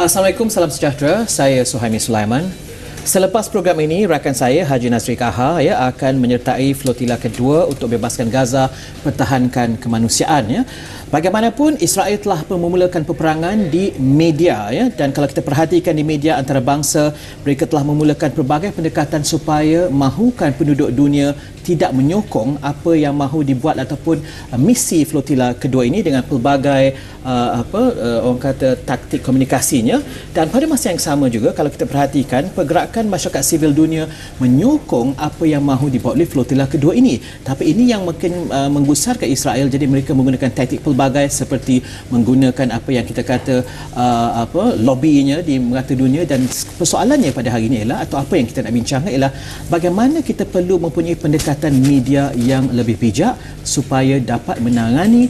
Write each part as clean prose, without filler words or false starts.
Assalamualaikum, salam sejahtera. Saya Suhaimi Sulaiman. Selepas program ini, rakan saya Haji Nazri Kaha akan menyertai flotila kedua untuk bebaskan Gaza, pertahankan kemanusiaan. Bagaimanapun, Israel telah memulakan peperangan di media dan kalau kita perhatikan di media antarabangsa, mereka telah memulakan pelbagai pendekatan supaya mahukan penduduk dunia tidak menyokong apa yang mahu dibuat ataupun misi flotila kedua ini dengan pelbagai orang kata taktik komunikasinya. Dan pada masa yang sama juga, kalau kita perhatikan, pergerakan masyarakat sivil dunia menyokong apa yang mahu dibuat oleh flotila kedua ini. Tapi ini yang makin menggusarkan Israel, jadi mereka menggunakan taktik pelbagai seperti menggunakan apa yang kita kata lobbynya di merata dunia. Dan persoalannya pada hari ini ialah, atau apa yang kita nak bincangkan ialah bagaimana kita perlu mempunyai pendekatan media yang lebih bijak supaya dapat menangani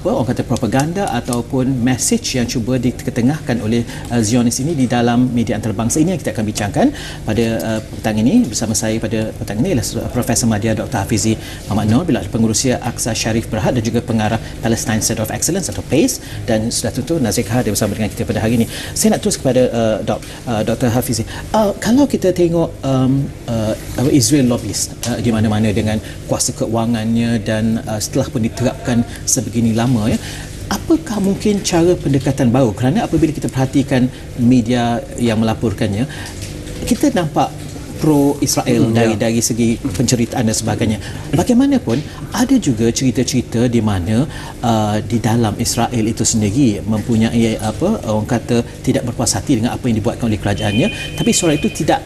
orang kata propaganda ataupun message yang cuba diketengahkan oleh Zionis ini di dalam media antarabangsa. Ini yang kita akan bincangkan pada petang ini. Bersama saya pada petang ini ialah Profesor Madya Dr. Hafizi Muhammad Noor, Pengurusi Aqsa Sharif Berhad dan juga pengarah Palestine Center of Excellence atau PACE, dan sudah tentu Nazri Kaha bersama dengan kita pada hari ini. Saya nak terus kepada Dr. Hafizi. Kalau kita tengok Israel lobbyist di mana-mana dengan kuasa keuangannya dan setelah pun diterapkan sebegini lama, apakah mungkin cara pendekatan baru? Kerana apabila kita perhatikan media yang melaporkannya, kita nampak pro-Israel dari segi penceritaan dan sebagainya. Bagaimanapun, ada juga cerita-cerita di mana di dalam Israel itu sendiri mempunyai orang kata tidak berpuas hati dengan apa yang dibuatkan oleh kerajaannya, tapi suara itu tidak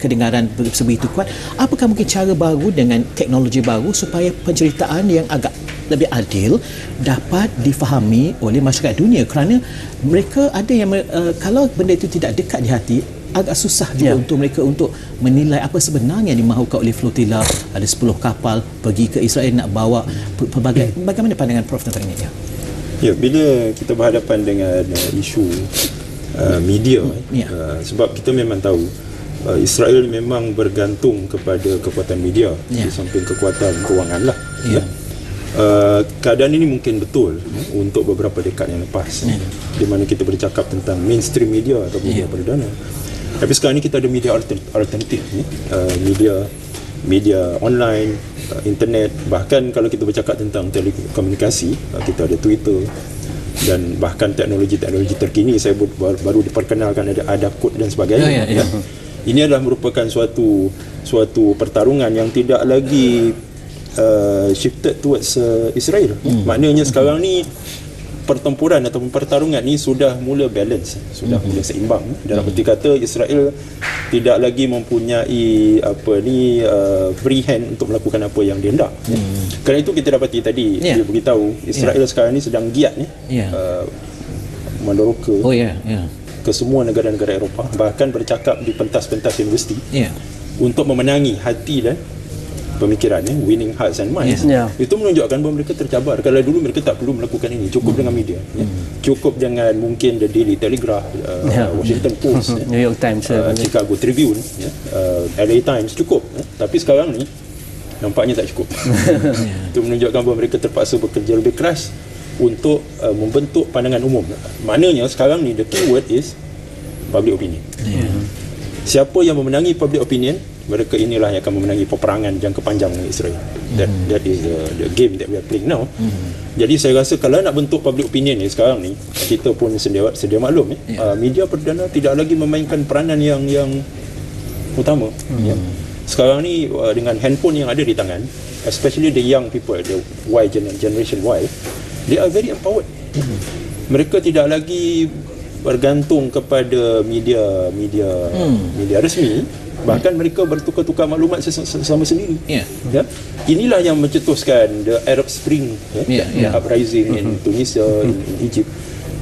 kedengaran sebegitu kuat. Apakah mungkin cara baru dengan teknologi baru supaya penceritaan yang agak lebih adil dapat difahami oleh masyarakat dunia? Kerana mereka ada yang kalau benda itu tidak dekat di hati, agak susah juga untuk mereka untuk menilai apa sebenarnya yang dimahukan oleh flotila. Ada 10 kapal pergi ke Israel nak bawa pelbagai. Bagaimana pandangan Prof tentang ini? Ya, bila kita berhadapan dengan isu media, sebab kita memang tahu Israel memang bergantung kepada kekuatan media di samping kekuatan kewangan lah. Keadaan ini mungkin betul untuk beberapa dekad yang lepas, di mana kita bercakap tentang mainstream media atau media perdana. Tapi sekarang ni kita ada media alternatif, media online, internet. Bahkan kalau kita bercakap tentang telekomunikasi, kita ada Twitter, dan bahkan teknologi-teknologi terkini. Saya baru diperkenalkan ada kod dan sebagainya. Ini adalah merupakan suatu pertarungan yang tidak lagi shifted towards Israel. Maknanya sekarang ni pertempuran ataupun pertarungan ni sudah mula balance, sudah mula seimbang. Dalam erti kata, Israel tidak lagi mempunyai free hand untuk melakukan apa yang dia hendak. Kerana itu kita dapati tadi dia beritahu Israel sekarang ni sedang giat meneroka ke semua negara-negara Eropah, bahkan bercakap di pentas-pentas universiti untuk memenangi hati dan pemikiran, winning hearts and minds. Itu menunjukkan bahawa mereka tercabar. Kalau dulu mereka tak perlu melakukan ini, cukup dengan media, cukup dengan mungkin The Daily Telegraph, Washington Post, New York Times, Chicago Tribune, LA Times, cukup. Tapi sekarang ni nampaknya tak cukup. Itu menunjukkan bahawa mereka terpaksa bekerja lebih keras untuk membentuk pandangan umum. Maknanya sekarang ni the keyword is public opinion. Siapa yang memenangi public opinion, mereka inilah yang akan memenangi peperangan jangka panjang dengan Israel. That is the game that we are playing now. Jadi saya rasa kalau nak bentuk public opinion ni sekarang ni, kita pun sedia maklum media perdana tidak lagi memainkan peranan yang utama. Sekarang ni dengan handphone yang ada di tangan, especially the young people, the Y generation Y, they are very empowered. Mereka tidak lagi bergantung kepada media resmi. Bahkan mereka bertukar-tukar maklumat sesama sendiri. Inilah yang mencetuskan the Arab Spring, the uprising in Tunisia, in Egypt.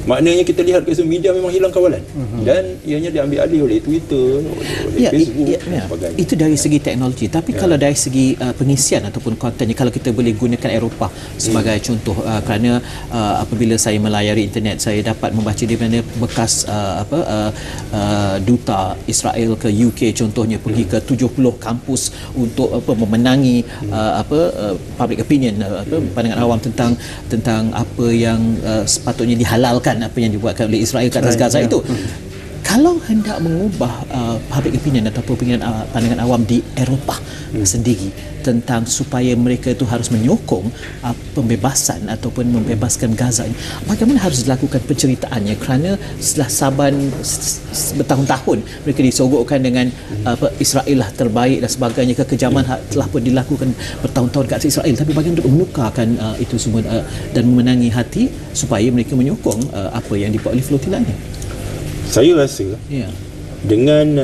Maknanya kita lihat ke media memang hilang kawalan, dan ianya diambil alih oleh Twitter, oleh Facebook dan sebagainya. Itu dari segi teknologi. Tapi kalau dari segi pengisian ataupun kontennya, kalau kita boleh gunakan Eropah sebagai contoh, kerana apabila saya melayari internet, saya dapat membaca di mana bekas duta Israel ke UK contohnya pergi ke 70 kampus untuk memenangi public opinion, pandangan awam tentang apa yang sepatutnya dihalalkan, apa yang dibuatkan oleh Israel ke atas Gaza itu. Kalau hendak mengubah public opinion atau pandangan awam di Eropah sendiri tentang supaya mereka itu harus menyokong pembebasan ataupun membebaskan Gaza ini, bagaimana harus dilakukan penceritaannya, kerana setelah saban bertahun-tahun mereka disogokkan dengan Israel lah terbaik dan sebagainya, kekejaman telah pun dilakukan bertahun-tahun ke atas Israel, tapi bagaimana untuk menukarkan itu semua dan memenangi hati supaya mereka menyokong apa yang dibuat oleh flotilla ni? Saya rasa dengan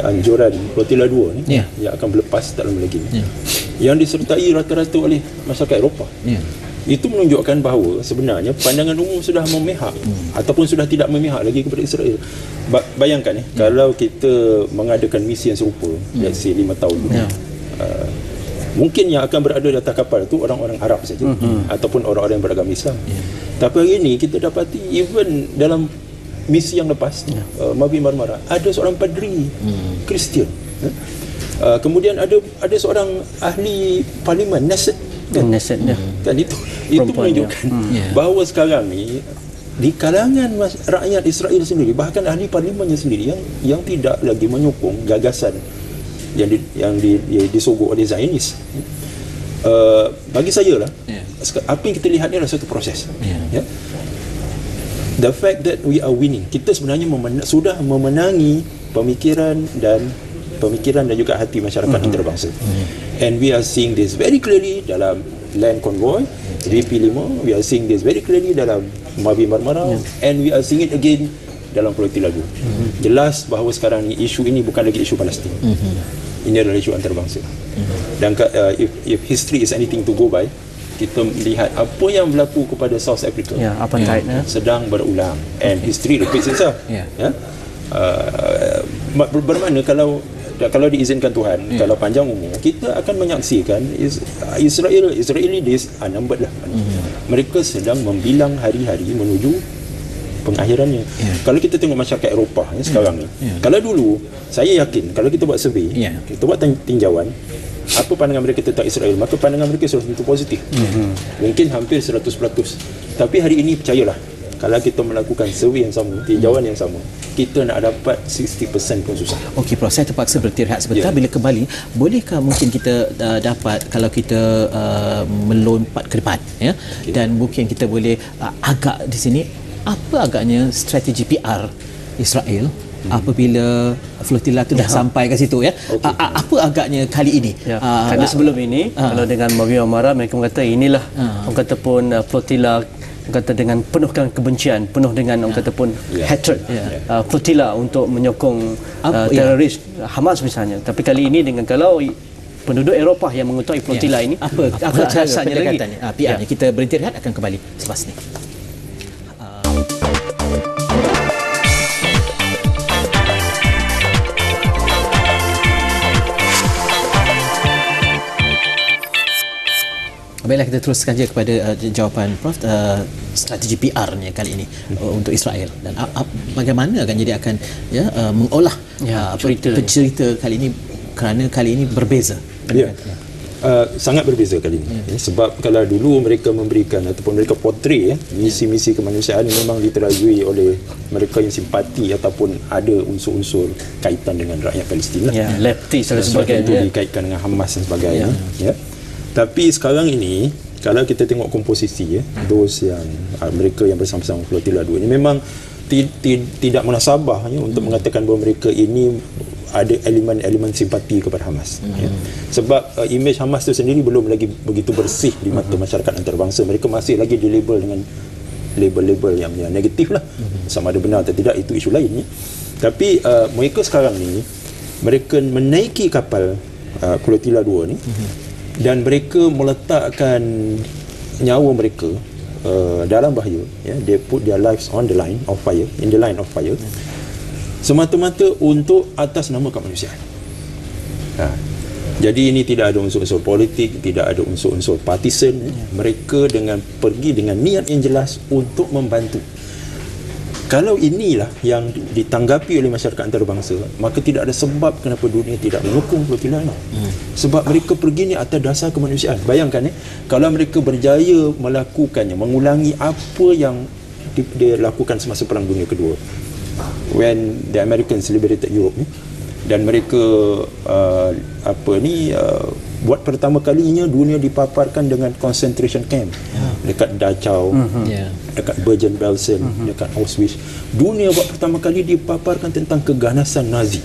anjuran flotilla 2 ni yang akan berlepas tak lama lagi yang disertai rata-rata oleh masyarakat Eropah, itu menunjukkan bahawa sebenarnya pandangan umum sudah memihak ataupun sudah tidak memihak lagi kepada Israel. Bayangkan kalau kita mengadakan misi yang serupa, let's say 5 tahun mungkin yang akan berada di atas kapal itu orang-orang Arab saja ataupun orang-orang yang beragama Islam. Tapi hari ini kita dapati even dalam misi yang lepas Mavi Marmara ada seorang padri Kristian, kemudian ada seorang ahli parlimen Knesset kan, itu menunjukkan bahawa sekarang ni di kalangan rakyat Israel sendiri, bahkan ahli parlimennya sendiri yang tidak lagi menyokong gagasan yang disogok oleh Zionis. Bagi saya lah, apa yang kita lihat ni adalah satu proses. The fact that we are winning, kita sebenarnya sudah memenangi pemikiran dan juga hati masyarakat antarabangsa. And we are seeing this very clearly dalam Land Convoy VP5, we are seeing this very clearly dalam Mavi Marmara, and we are seeing it again dalam Flotilla 2. Jelas bahawa sekarang ni isu ini bukan lagi isu Palestin. Ini adalah isu antarabangsa. Dan if history is anything to go by, kita melihat apa yang berlaku kepada South Africa sedang berulang, and history repeats itself. Bermakna kalau diizinkan Tuhan, kalau panjang umur, kita akan menyaksikan Israeli days numbered lah. Mereka sedang membilang hari-hari menuju pengakhirannya. Kalau kita tengok masyarakat Eropah sekarang ni, kalau dulu saya yakin kalau kita buat survey, kita buat tinjauan apa pandangan mereka tentang Israel, maka pandangan mereka sudah tentu positif. Mungkin hampir 100%. Tapi hari ini percayalah, kalau kita melakukan survey yang sama, tinjauan yang sama, kita nak dapat 60% pun susah. Okey Prof, saya terpaksa berhenti rehat sebentar. Bila kembali, bolehkah mungkin kita dapat, kalau kita melompat ke depan dan mungkin kita boleh agak di sini, apa agaknya strategi PR Israel apabila flotilla itu dah sampai ke situ apa agaknya kali ini? Kerana sebelum ini kalau dengan Mavi Marmara mereka mengata inilah orang kata pun flotilla, orang kata dengan penuhkan kebencian, penuh dengan orang kata pun hatred, flotilla untuk menyokong teroris Hamas misalnya. Tapi kali ini dengan kalau penduduk Eropah yang mengetahui flotilla ini, apa rasanya lagi PR-nya? Kita berhenti rehat, akan kembali selepas ini. Baiklah, kita teruskan je kepada jawapan Prof, strategi PR-nya kali ini untuk Israel, dan bagaimana akan mengolah cerita kali ini, kerana kali ini berbeza. Sangat berbeza kali ini. Sebab kalau dulu mereka memberikan ataupun mereka portray misi-misi kemanusiaan memang diterajui oleh mereka yang simpati ataupun ada unsur-unsur kaitan dengan rakyat Palestin leftis dan sebagainya, dikaitkan dengan Hamas dan sebagainya. Tapi sekarang ini kalau kita tengok komposisi those yang mereka yang bersama-sama Flotilla 2 ini memang tidak munasabah untuk mengatakan bahawa mereka ini ada elemen-elemen simpati kepada Hamas. Sebab imej Hamas itu sendiri belum lagi begitu bersih di mata masyarakat antarabangsa. Mereka masih lagi dilabel dengan label-label yang negatif lah. Sama ada benar atau tidak itu isu lain. Tapi mereka sekarang ni mereka menaiki kapal Flotilla 2 ni, dan mereka meletakkan nyawa mereka dalam bahaya. They put their lives on the line of fire, in the line of fire, semata-mata untuk atas nama kemanusiaan. Jadi ini tidak ada unsur-unsur politik, tidak ada unsur-unsur partisan. Mereka pergi dengan niat yang jelas untuk membantu. Kalau inilah yang ditanggapi oleh masyarakat antarabangsa, maka tidak ada sebab kenapa dunia tidak mendukung flotilla ini. Sebab mereka pergi ni atas dasar kemanusiaan. Bayangkan kalau mereka berjaya melakukannya, mengulangi apa yang dilakukan semasa Perang Dunia Kedua, when the Americans liberated Europe, dan mereka buat pertama kalinya dunia dipaparkan dengan concentration camp dekat Dachau, dekat Bergen-Belsen, dekat Auschwitz. Dunia buat pertama kali dipaparkan tentang keganasan Nazi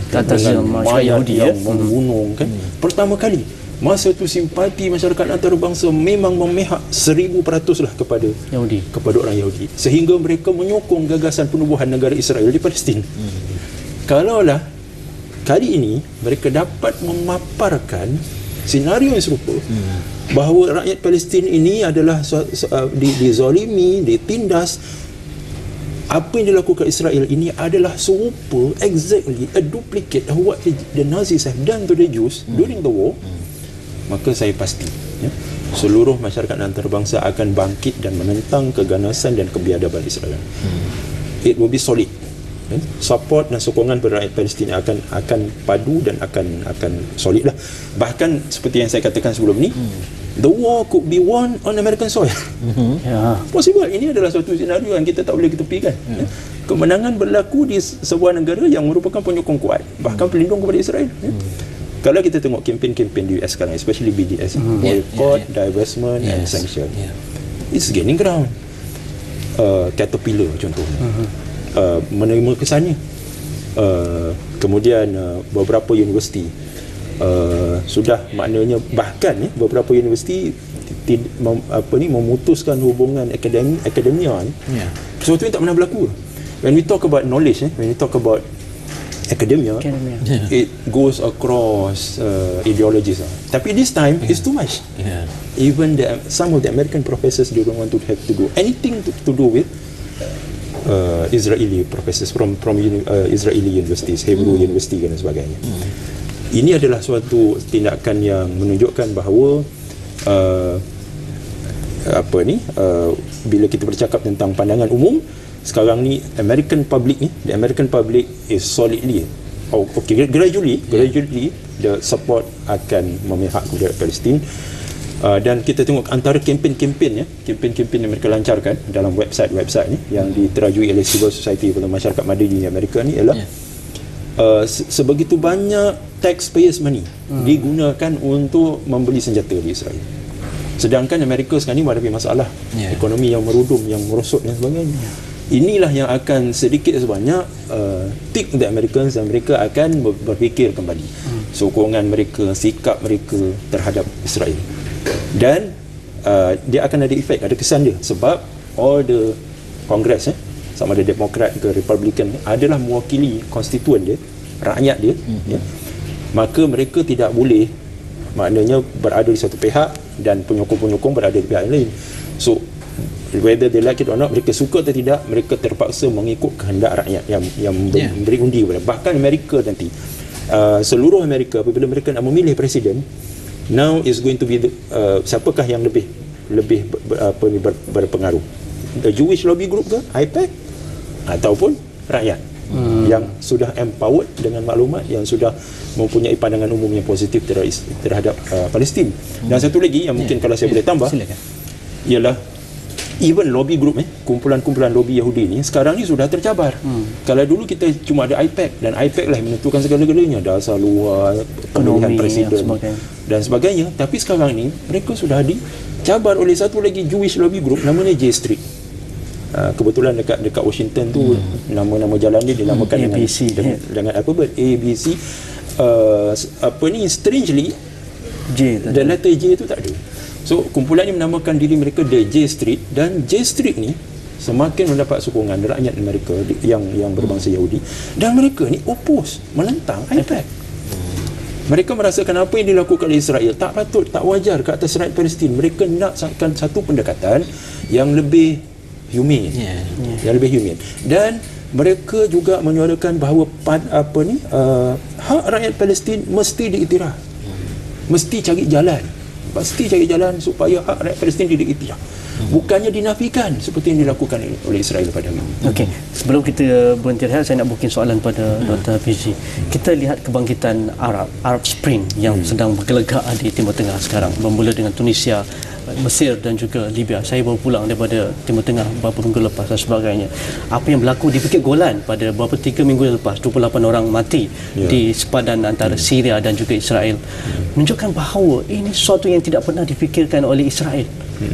dengan mayat yang membunuh kan. Pertama kali masa itu simpati masyarakat antarabangsa memang memihak 1000% lah kepada orang Yahudi, sehingga mereka menyokong gagasan penubuhan negara Israel di Palestin. Kalaulah kali ini mereka dapat memaparkan senario yang serupa, bahawa rakyat Palestin ini adalah dizalimi, ditindas, apa yang dilakukan Israel ini adalah serupa, exactly a duplicate of what the Nazis have done to the Jews during the war, maka saya pasti seluruh masyarakat antarabangsa akan bangkit dan menentang keganasan dan kebiadaban Israel. It will be solid. Support dan sokongan pada rakyat Palestin akan padu dan akan solid lah. Bahkan seperti yang saya katakan sebelum ni, the war could be won on American soil. Possible. Ini adalah suatu senario yang kita tak boleh ketepikan. Kemenangan berlaku di sebuah negara yang merupakan penyokong kuat, bahkan pelindung kepada Israel. Kalau kita tengok kempen-kempen di US sekarang, especially BDS, boycott, divestment and sanction, it's gaining ground. Caterpillar contohnya menerima kesannya. Kemudian beberapa universiti sudah, maknanya bahkan beberapa universiti memutuskan hubungan akademia sesuatu yang tak pernah berlaku. When we talk about knowledge, when we talk about academia, it goes across ideologies. Tapi this time it's too much. Even some of the American professors, they don't want to have to do anything to do with Israeli professors from Israeli universities, Hebrew University dan sebagainya. Ini adalah suatu tindakan yang menunjukkan bahawa bila kita bercakap tentang pandangan umum sekarang ni, American public the American public is solidly gradually the support akan memihak kepada Palestin. Dan kita tengok antara kempen-kempen yang mereka lancarkan dalam website ni yang diterajui oleh civil society pada masyarakat Madani di Amerika ni ialah sebegitu banyak taxpayers money digunakan untuk membeli senjata di Israel. Sedangkan Amerika sekarang ni menghadapi masalah ekonomi yang merudum, yang merosot dan sebagainya. Inilah yang akan sedikit sebanyak tick the Americans, dan mereka akan berfikir kembali sokongan mereka, sikap mereka terhadap Israel. Dan dia akan ada efek, ada kesan dia, sebab all the Congress sama ada Demokrat ke Republican adalah mewakili konstituen dia, rakyat dia, maka mereka tidak boleh, maknanya berada di satu pihak dan penyokong-penyokong berada di pihak lain. So whether they like it or not, mereka suka atau tidak, mereka terpaksa mengikut kehendak rakyat yang memberi undi kepada. Bahkan Amerika nanti, seluruh Amerika apabila mereka nak memilih presiden, now is going to be siapakah yang lebih berpengaruh, the Jewish lobby group ke, IPAC, ataupun rakyat yang sudah empowered dengan maklumat, yang sudah mempunyai pandangan umum yang positif terhadap Palestin. Dan satu lagi yang mungkin kalau saya boleh tambah, ialah even lobby group kumpulan-kumpulan lobby Yahudi ni sekarang ni sudah tercabar. Kalau dulu kita cuma ada IPAC, dan IPAC lah yang menentukan segala-galanya, dasar luar, pemilihan presiden dan sebagainya. Tapi sekarang ni mereka sudah dicabar oleh satu lagi Jewish lobby group, namanya J Street. Kebetulan dekat Washington tu nama-nama jalan dia dinamakan ABC dengan alfabet ABC. Strangely the letter J itu tak ada. So kumpulan ini menamakan diri mereka The J Street, dan J Street ni semakin mendapat sokongan rakyat Amerika yang berbangsa Yahudi, dan mereka ni oppose, menentang IPAC. Mereka merasakan apa yang dilakukan oleh Israel tak patut, tak wajar ke atas rakyat Palestin. Mereka nakkan satu pendekatan yang lebih humane, yang lebih humane. Dan mereka juga menyuarakan bahawa hak rakyat Palestin mesti diiktiraf, mesti cari jalan supaya hak rakyat Palestin diiktiraf, bukannya dinafikan seperti yang dilakukan oleh Israel pada hari ini. Okey, sebelum kita berhenti rehat, saya nak booking soalan pada Dr. Fizzi. Kita lihat kebangkitan Arab Spring yang sedang bergelegak di Timur Tengah sekarang, bermula dengan Tunisia, Mesir dan juga Libya. Saya baru pulang daripada Timur Tengah beberapa minggu lepas dan sebagainya. Apa yang berlaku di Bukit Golan pada beberapa 3 minggu lepas, 28 orang mati di sepadan antara Syria dan juga Israel, menunjukkan bahawa ini sesuatu yang tidak pernah difikirkan oleh Israel.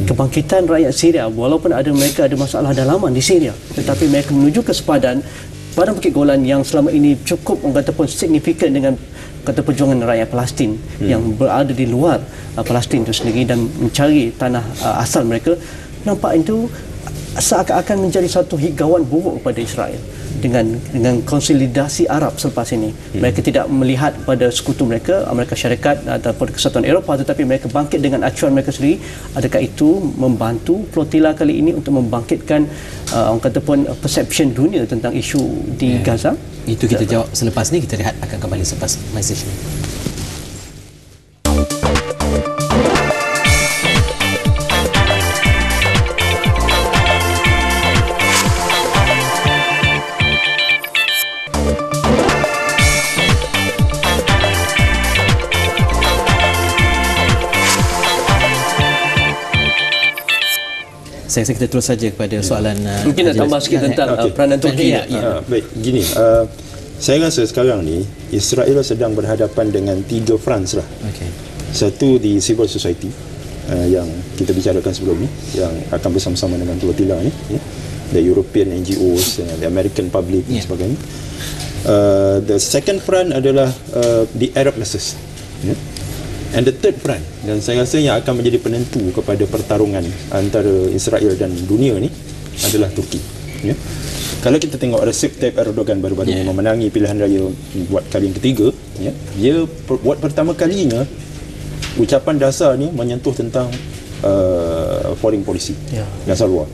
Kebangkitan rakyat Syria, walaupun mereka ada masalah dalaman di Syria, tetapi mereka menuju ke sepadan Bukit Golan yang selama ini cukup signifikan dengan perjuangan rakyat Palestin yang berada di luar Palestin itu sendiri dan mencari tanah asal mereka. Nampak itu seakan-akan menjadi satu higawan buruk kepada Israel dengan konsolidasi Arab selepas ini. Mereka tidak melihat pada sekutu mereka, Amerika Syarikat ataupun Kesatuan Eropah, tetapi mereka bangkit dengan acuan mereka sendiri. Adakah itu membantu flotila kali ini untuk membangkitkan orang kata pun perception dunia tentang isu di Gaza? Itu kita jawab selepas ni. Kita rehat, akan kembali selepas mesej ini. Saya rasa kita terus saja kepada soalan mungkin nak tambah sikit tentang peranan Turki. Baik, gini, saya rasa sekarang ni Israel sedang berhadapan dengan 3 front lah. Satu di civil society yang kita bicarakan sebelum ni, yang akan bersama-sama dengan flotila ni, the European NGOs, the American public dan sebagainya. The second front adalah the Arab masses, and the third front, dan saya rasa yang akan menjadi penentu kepada pertarungan antara Israel dan dunia ni adalah Turki. Kalau kita tengok Recep Tayyip Erdogan baru-baru memenangi pilihan raya buat kali yang ketiga, dia buat pertama kalinya ucapan dasar ni menyentuh tentang foreign policy, dasar luar.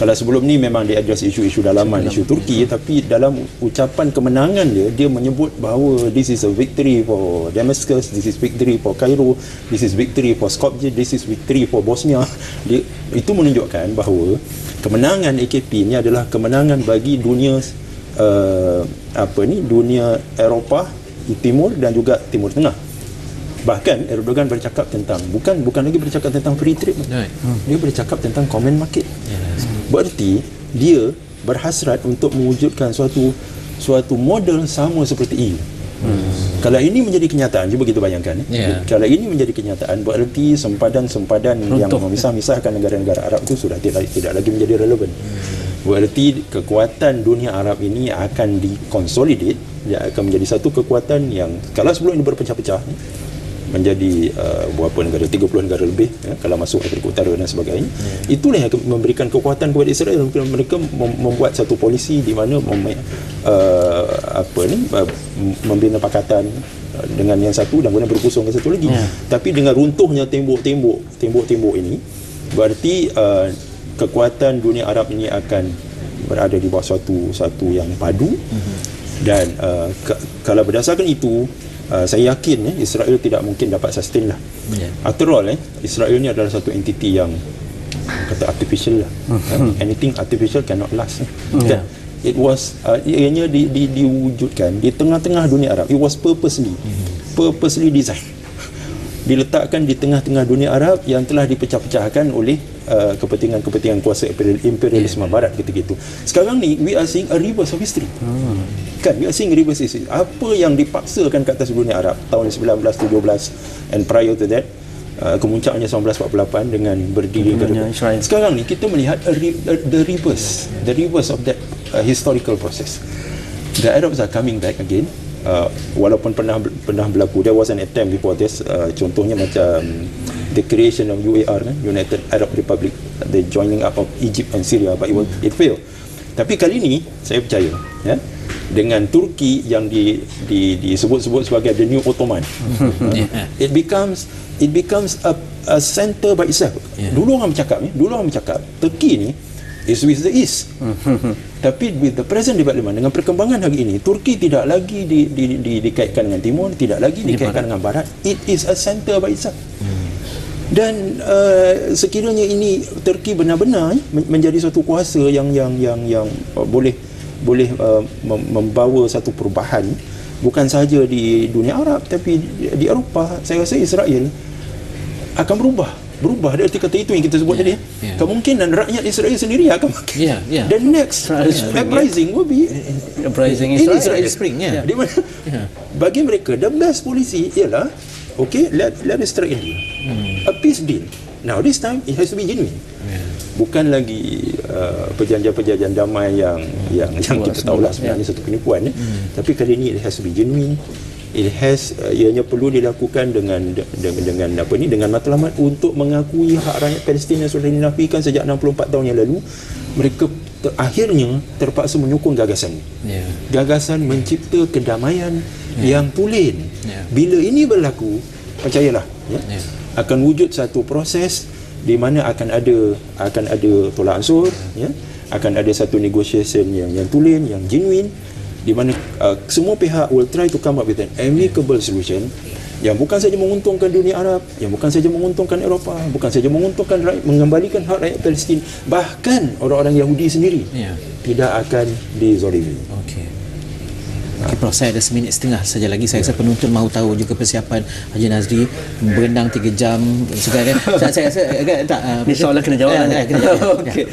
Kalau sebelum ni memang dia address isu-isu dalaman, isu Turki, tapi dalam ucapan kemenangan dia menyebut bahawa this is a victory for Damascus, this is victory for Cairo, this is victory for Skopje, this is victory for Bosnia. Itu menunjukkan bahawa kemenangan AKP ni adalah kemenangan bagi dunia dunia Eropah Timur dan juga Timur Tengah. Bahkan Erdogan bercakap tentang bukan lagi bercakap tentang free trade, dia bercakap tentang common market. Berarti dia berhasrat untuk mewujudkan suatu model sama seperti EU. Kalau ini menjadi kenyataan, cuba kita bayangkan. Kalau ini menjadi kenyataan, berarti sempadan-sempadan yang memisah-misahkan negara-negara Arab itu sudah tidak lagi menjadi relevan. Berarti kekuatan dunia Arab ini akan dikonsolidate, dia akan menjadi satu kekuatan yang kalau sebelum ini berpecah-pecah menjadi berapa negara, 30 negara lebih, kalau masuk Afrika Utara dan sebagainya. Itulah yang akan memberikan kekuatan kepada Israel. Mereka membuat satu polisi di mana membina pakatan dengan yang satu dan kemudian berkusung ke satu lagi. Tapi dengan runtuhnya tembok ini, berarti kekuatan dunia Arab ini akan berada di bawah satu yang padu. Dan kalau berdasarkan itu, saya yakin Israel tidak mungkin dapat sustain lah. After all, Israel ni adalah satu entiti yang kata artificial lah. Anything artificial cannot last. It was ianya diwujudkan di tengah-tengah dunia Arab. It was purposely designed, diletakkan di tengah-tengah dunia Arab yang telah dipecah-pecahkan oleh kepentingan kuasa imperialisme Barat ketika itu. Sekarang ni we are seeing a reverse of history. We are seeing reverse history. Apa yang dipaksakan ke atas dunia Arab tahun 1917 and prior to that, kemuncaknya 1948 dengan berdiri Israel. Sekarang ni kita melihat the reverse of that historical process. The Arabs are coming back again. Walaupun pernah berlaku, there was an attempt before this, contohnya macam the creation of UAR, United Arab Republic, the joining up of Egypt and Syria, but it failed. Tapi kali ini saya percaya, dengan Turki yang disebut-sebut sebagai the new Ottoman, it becomes a center by itself. Dulu orang bercakap Turki ni is with the East. Tapi with the present development, dengan perkembangan hari ini, Turki tidak lagi dikaitkan dengan Timur, tidak lagi dikaitkan dengan Barat. It is a center by itself. Dan sekiranya ini Turki benar-benar menjadi satu kuasa yang boleh membawa satu perubahan, bukan sahaja di dunia Arab tapi di Eropah, saya rasa Israel akan berubah berubah dari kata itu yang kita sebut tadi. Kemungkinan rakyat Israel sendiri akan pakai. The next uprising will be uprising Israel Spring. Di mana bagi mereka the best policy ialah okay, let us strike India. A peace deal. Now this time it has to be genuine. Bukan lagi perjanjian-perjanjian damai yang kita tahulah sebenarnya satu penipuan. Tapi kali ini it has to be genuine. It has ianya perlu dilakukan dengan matlamat untuk mengakui hak rakyat Palestin yang sudah dinafikan sejak 64 tahun yang lalu. Mereka akhirnya terpaksa menyokong gagasan. Gagasan mencipta kedamaian yang tulen. Bila ini berlaku, percayalah, akan wujud satu proses di mana akan ada tolak ansur, akan ada satu negotiation yang tulen, yang genuine, di mana semua pihak will try to come up with an amicable solution yang bukan saja menguntungkan dunia Arab, yang bukan saja menguntungkan Eropah, bukan saja menguntungkan rakyat, mengembalikan hak rakyat Palestin, bahkan orang-orang Yahudi sendiri tidak akan dizalimi. Prof, saya ada seminit setengah saja lagi. Saya rasa penonton mahu tahu juga persiapan Haji Nazri berenang 3 jam sekarang. Saya rasa agak tak ni soalan kena jawab. Okey.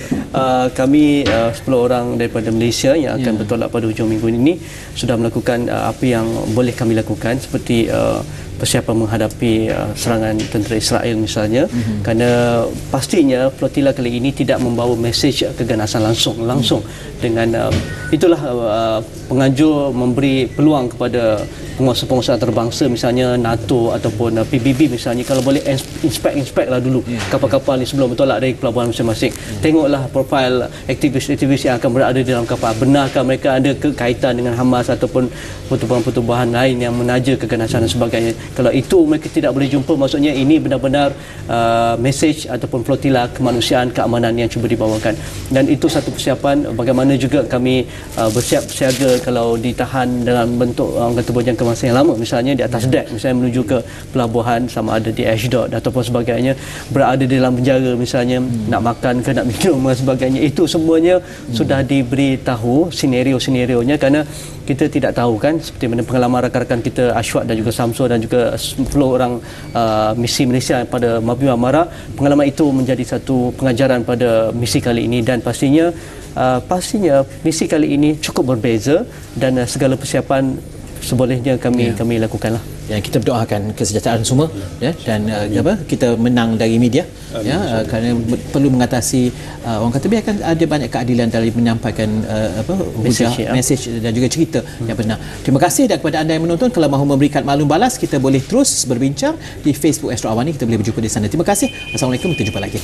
Kami 10 orang daripada Malaysia yang akan bertolak pada hujung minggu ini sudah melakukan apa yang boleh kami lakukan, seperti persiapan menghadapi serangan tentera Israel misalnya, kerana pastinya flotila kali ini tidak membawa mesej keganasan langsung dengan itulah penganjur memberi peluang kepada penguasa-penguasa antarabangsa misalnya NATO ataupun PBB misalnya, kalau boleh inspect lah dulu kapal-kapal ni sebelum bertolak dari pelabuhan masing-masing. Tengoklah profil aktivis-aktivis yang akan berada di dalam kapal, benarkah mereka ada kaitan dengan Hamas ataupun pertubuhan-pertubuhan lain yang menaja keganasan dan sebagainya. Kalau itu mereka tidak boleh jumpa, maksudnya ini benar-benar mesej ataupun flotila kemanusiaan, keamanan yang cuba dibawakan. Dan itu satu persiapan. Bagaimana juga kami bersiap siaga kalau ditahan dalam bentuk orang kata berjangka masa yang lama, misalnya di atas deck, misalnya menuju ke pelabuhan, sama ada di Ashdod ataupun sebagainya, berada di dalam penjara misalnya, nak makan ke nak minum dan sebagainya. Itu semuanya sudah diberitahu senario-senarionya, kerana kita tidak tahu kan, seperti mana pengalaman rakan-rakan kita Ashwat dan juga Samsul dan juga 10 orang misi Malaysia pada Mabim Amara. Pengalaman itu menjadi satu pengajaran pada misi kali ini, dan pastinya misi kali ini cukup berbeza, dan segala persiapan sebolehnya kami lakukanlah. Yang kita berdoakan kesejahteraan semua, dan kita menang dari media, kerana perlu mengatasi orang kata biarkan ada banyak keadilan dalam menyampaikan mesej dan juga cerita yang benar. Terima kasih, dan kepada anda yang menonton, kalau mahu memberikan maklum balas, kita boleh terus berbincang di Facebook Astro Awani, kita boleh berjumpa di sana. Terima kasih. Assalamualaikum, kita jumpa lagi.